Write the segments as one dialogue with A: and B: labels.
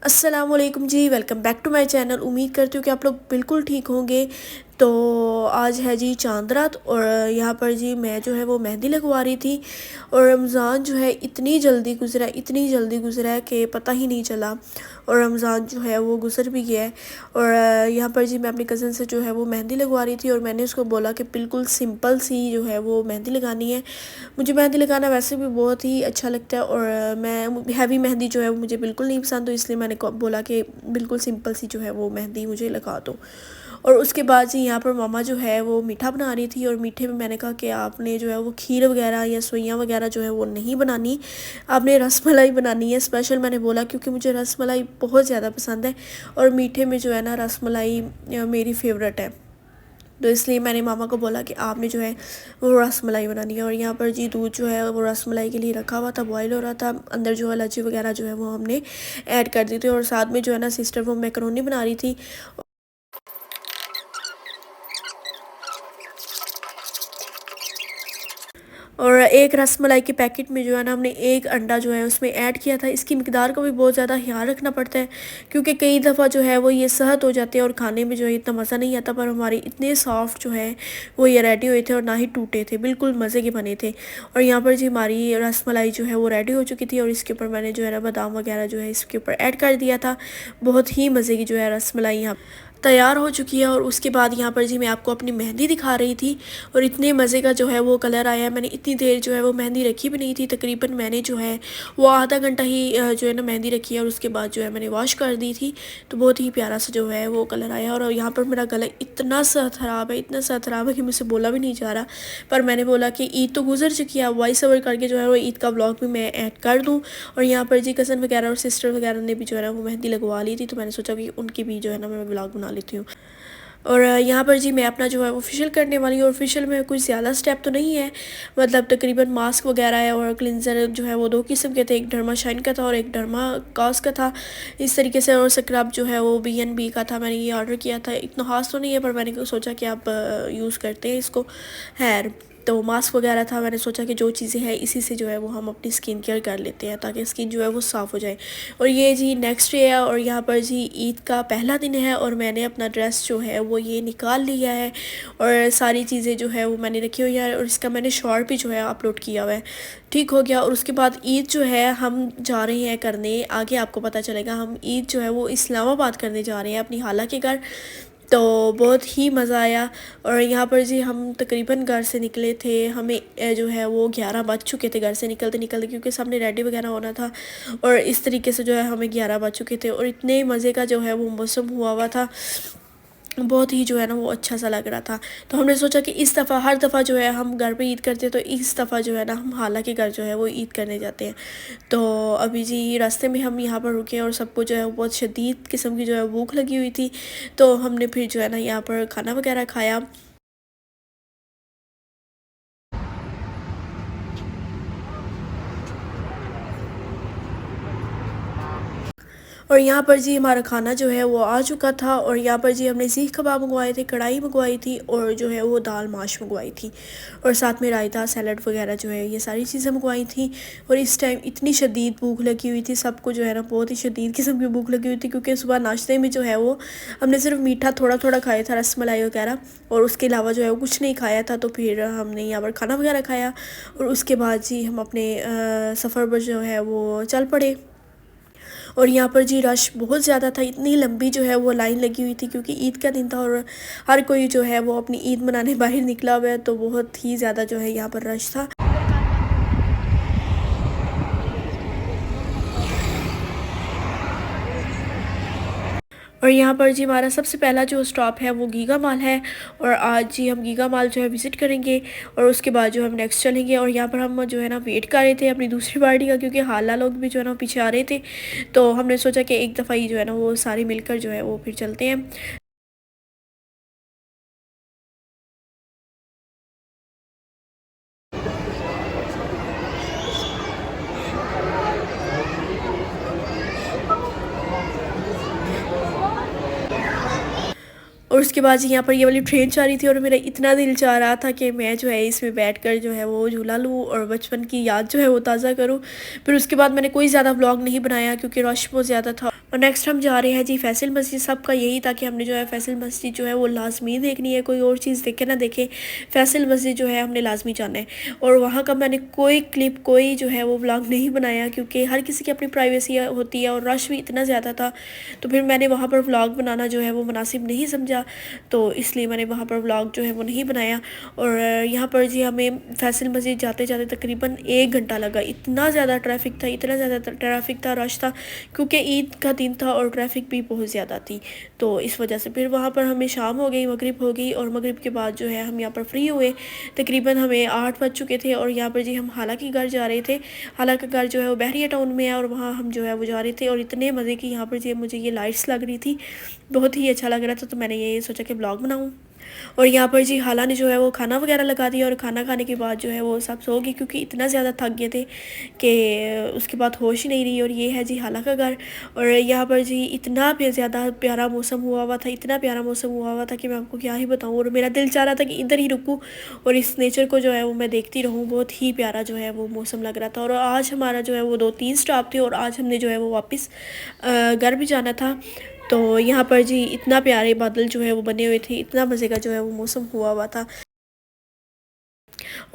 A: अस्सलामुअलैकुम जी, welcome back to my channel. उम्मीद करती हूँ कि आप लोग बिल्कुल ठीक होंगे। तो आज है जी चांद रात और यहाँ पर जी मैं जो है वो मेहंदी लगवा रही थी। और रमज़ान जो है इतनी जल्दी गुज़रा है कि पता ही नहीं चला। और रमज़ान जो है वो गुज़र भी गया है। और यहाँ पर जी मैं अपनी कज़न से जो है वो मेहंदी लगवा रही थी और मैंने उसको बोला कि बिल्कुल सिंपल सी जो है वो मेहंदी लगानी है। मुझे मेहंदी लगाना वैसे भी बहुत ही अच्छा लगता है और मैं हैवी मेहंदी जो है वो मुझे बिल्कुल नहीं पसंद, तो इसलिए मैंने बोला कि बिल्कुल सिंपल सी जो है वो मेहंदी मुझे लगा दो। और उसके बाद जी यहाँ पर मामा जो है वो मीठा बना रही थी और मीठे में मैंने कहा कि आपने जो है वो खीर वगैरह या सेवइयाँ वगैरह जो है वो नहीं बनानी, आपने रसमलाई बनानी है स्पेशल। मैंने बोला क्योंकि मुझे रसमलाई बहुत ज़्यादा पसंद है और मीठे में जो है ना रसमलाई मेरी फेवरेट है। तो इसलिए मैंने मामा को बोला कि आपने जो है वो रसमलाई बनानी है। और यहाँ पर जी दूध जो है वो रसमलाई के लिए रखा हुआ था, बॉईल हो रहा था। अंदर जो है इलायची वगैरह जो है वो हमने ऐड कर दी थी और साथ में जो है ना सिस्टर वो मैकरोनी बना रही थी। और एक रसमलाई के पैकेट में जो है ना हमने एक अंडा जो है उसमें ऐड किया था। इसकी मिकदार का भी बहुत ज़्यादा ख्याल रखना पड़ता है क्योंकि कई दफ़ा जो है वो ये सहत हो जाते हैं और खाने में जो है इतना मज़ा नहीं आता। पर हमारे इतने सॉफ्ट जो है वो ये रेडी हुए थे और ना ही टूटे थे, बिल्कुल मज़े के बने थे। और यहाँ पर जी हमारी रसमलाई जो है वो रेडी हो चुकी थी और इसके ऊपर मैंने जो है ना बादाम वगैरह जो है इसके ऊपर ऐड कर दिया था। बहुत ही मज़े की जो है रसमलाई यहाँ तैयार हो चुकी है। और उसके बाद यहाँ पर जी मैं आपको अपनी मेहंदी दिखा रही थी और इतने मज़े का जो है वो कलर आया है। मैंने इतनी देर जो है वो मेहंदी रखी भी नहीं थी, तकरीबन मैंने जो है वो आधा घंटा ही जो है ना मेहंदी रखी है और उसके बाद जो है मैंने वॉश कर दी थी। तो बहुत ही प्यारा सा जो है वो कलर आया। और यहाँ पर मेरा गला इतना सा ख़राब है, इतना सा ख़राब है कि मुझसे बोला भी नहीं जा रहा। पर मैंने बोला कि ईद तो गुजर चुकी है, वॉइस ओवर करके जो है वो ईद का व्लॉग भी मैं ऐड कर दूँ। और यहाँ पर जी कज़न वगैरह और सिस्टर वगैरह ने भी जो है ना वो मेहंदी लगवा ली थी, तो मैंने सोचा कि उनकी भी जो है ना मैं व्लॉग बना लेती हूँ। और यहाँ पर जी मैं अपना जो है वो फेशियल करने वाली हूँ। और फेशियल में कुछ ज़्यादा स्टेप तो नहीं है, मतलब तकरीबन मास्क वगैरह है और क्लिनज़र जो है वो दो किस्म के थे, एक डर्मा शाइन का था और एक डर्मा कॉस का था इस तरीके से। और स्क्रब जो है वो BNB का था, मैंने ये ऑर्डर किया था। इतना खास तो नहीं है पर मैंने सोचा कि आप यूज़ करते हैं इसको। खैर, तो मास्क वगैरह था, मैंने सोचा कि जो चीज़ें हैं इसी से जो है वो हम अपनी स्किन केयर कर लेते हैं ताकि स्किन जो है वो साफ़ हो जाए। और ये जी नेक्स्ट डे है और यहाँ पर जी ईद का पहला दिन है और मैंने अपना ड्रेस जो है वो ये निकाल लिया है और सारी चीज़ें जो है वो मैंने रखी हुई है और इसका मैंने शॉर्ट भी जो है अपलोड किया हुआ है। ठीक हो गया। और उसके बाद ईद जो है हम जा रहे हैं करने, आगे आपको पता चलेगा, हम ईद जो है वो इस्लामाबाद करने जा रहे हैं अपनी खाला के घर। तो बहुत ही मज़ा आया। और यहाँ पर जी हम तकरीबन घर से निकले थे, हमें जो है वो 11 बज चुके थे घर से निकलते निकलते, क्योंकि सामने रेडी वगैरह होना था। और इस तरीके से जो है हमें 11 बज चुके थे और इतने मज़े का जो है वो मौसम हुआ था, बहुत ही जो है ना वो अच्छा सा लग रहा था। तो हमने सोचा कि इस दफ़ा हर दफ़ा जो है हम घर पे ईद करते हैं, तो इस दफ़ा जो है ना हम खाला के घर जो है वो ईद करने जाते हैं। तो अभी जी रास्ते में हम यहाँ पर रुके और सबको जो है वो बहुत शदीद किस्म की जो है भूख लगी हुई थी। तो हमने फिर जो है ना यहाँ पर खाना वगैरह खाया। और यहाँ पर जी हमारा खाना जो है वो आ चुका था और यहाँ पर जी हमने सीख कबाब मंगवाए थे, कढ़ाई मंगवाई थी और जो है वो दाल माश मंगवाई थी और साथ में रायता सैलड वगैरह जो है ये सारी चीज़ें मंगवाई थी। और इस टाइम इतनी शदीद भूख लगी हुई थी सबको, जो है ना बहुत ही शदीद किस्म की भूख लगी हुई थी, क्योंकि सुबह नाश्ते में जो है वो हमने सिर्फ मीठा थोड़ा थोड़ा खाया था, रसमलाई वगैरह, और उसके अलावा जो है वो कुछ नहीं खाया था। तो फिर हमने यहाँ पर खाना वगैरह खाया और उसके बाद जी हम अपने सफ़र पर जो है वो चल पड़े। और यहाँ पर जी रश बहुत ज़्यादा था, इतनी लंबी जो है वो लाइन लगी हुई थी क्योंकि ईद का दिन था और हर कोई जो है वो अपनी ईद मनाने बाहर निकला हुआ है, तो बहुत ही ज़्यादा जो है यहाँ पर रश था। और यहाँ पर जी हमारा सबसे पहला जो स्टॉप है वो गीगा माल है और आज जी हम गीगा माल जो है विज़िट करेंगे और उसके बाद जो हम नेक्स्ट चलेंगे। और यहाँ पर हम जो है ना वेट कर रहे थे अपनी दूसरी पार्टी का, क्योंकि हाला लोग भी जो है ना पीछे आ रहे थे। तो हमने सोचा कि एक दफ़ा ही जो है ना वो सारे मिलकर जो है वो फिर चलते हैं। और उसके बाद जी यहाँ पर ये वाली ट्रेन जा रही थी और मेरा इतना दिल चाह रहा था कि मैं जो है इसमें बैठकर जो है वो झूला लूँ और बचपन की याद जो है वो ताज़ा करूँ। फिर उसके बाद मैंने कोई ज़्यादा व्लॉग नहीं बनाया क्योंकि रश बहुत ज़्यादा था और नेक्स्ट हम जा रहे हैं जी फैसल मस्जिद। सबका यही था कि हमने जो है फैसल मस्जिद जो है वो लाजमी देखनी है, कोई और चीज़ देखे ना देखे, फैसल मस्जिद जो है हमने लाजमी जाना है। और वहाँ का मैंने कोई क्लिप, कोई जो है वो व्लॉग नहीं बनाया, क्योंकि हर किसी की अपनी प्राइवेसी होती है और रश भी इतना ज़्यादा था, तो फिर मैंने वहाँ पर व्लॉग बनाना जो है वो मुनासिब नहीं समझा, तो इसलिए मैंने वहाँ पर व्लॉग जो है वो नहीं बनाया। और यहाँ पर जी हमें फैसल मस्जिद जाते जाते तकरीबन 1 घंटा लगा। इतना ज़्यादा ट्रैफिक था, इतना ज़्यादा ट्रैफिक था, रश था, क्योंकि ईद का दिन था और ट्रैफिक भी बहुत ज़्यादा थी। तो इस वजह से फिर वहाँ पर हमें शाम हो गई, मगरिब हो गई, और मगरिब के बाद जो है हम यहाँ पर फ्री हुए। तकरीबन हमें 8 बज चुके थे और यहाँ पर जी हम हाला के घर जा रहे थे। हाला का घर जो है वो बहरिया टाउन में है और वहाँ हम जो है वो जा रहे थे। और इतने मज़े की यहाँ पर जी मुझे ये लाइट्स लग रही थी, बहुत ही अच्छा लग रहा था, तो मैंने ये सोचा कि ब्लॉग बनाऊँ। और यहाँ पर जी खाला ने जो है वो खाना वगैरह लगा दिया, और खाना खाने के बाद जो है वो सब सो गए, क्योंकि इतना ज़्यादा थक गए थे कि उसके बाद होश ही नहीं रही। और ये है जी खाला का घर। और यहाँ पर जी इतना ज़्यादा प्यारा मौसम हुआ हुआ था, इतना प्यारा मौसम हुआ हुआ था कि मैं आपको क्या ही बताऊँ। और मेरा दिल चाह रहा था कि इधर ही रुकूँ और इस नेचर को जो है वो मैं देखती रहूँ। बहुत ही प्यारा जो है वो मौसम लग रहा था। और आज हमारा जो है वो 2-3 स्टॉप थे और आज हमने जो है वो वापस घर भी जाना था। तो यहाँ पर जी इतना प्यारे बादल जो है वो बने हुए थे, इतना मज़े का जो है वो मौसम हुआ हुआ था।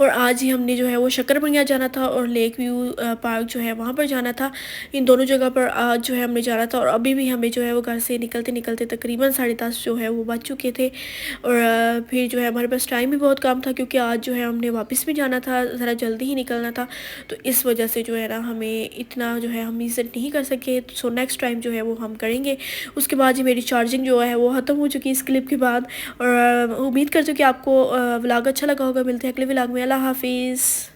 A: और आज ही हमने जो है वो शक्करबनिया जाना था और लेक व्यू पार्क जो है वहाँ पर जाना था। इन दोनों जगह पर आज जो है हमने जाना था। और अभी भी हमें जो है वो घर से निकलते निकलते तकरीबन 10:30 जो है वो बज चुके थे। और फिर जो है हमारे पास टाइम भी बहुत कम था, क्योंकि आज जो है हमने वापस भी जाना था, ज़रा जल्दी ही निकलना था। तो इस वजह से जो है ना हमें इतना जो है हम विज़िट नहीं कर सके। सो नेक्स्ट टाइम जो है वो हम करेंगे। उसके बाद जी मेरी चार्जिंग जो है वो ख़त्म हो चुकी है इस क्लिप के बाद। और उम्मीद करती हूँ कि आपको व्लॉग अच्छा लगा होगा। मिलते हैं अगले व्लॉग में। अल्लाह हाफिज़।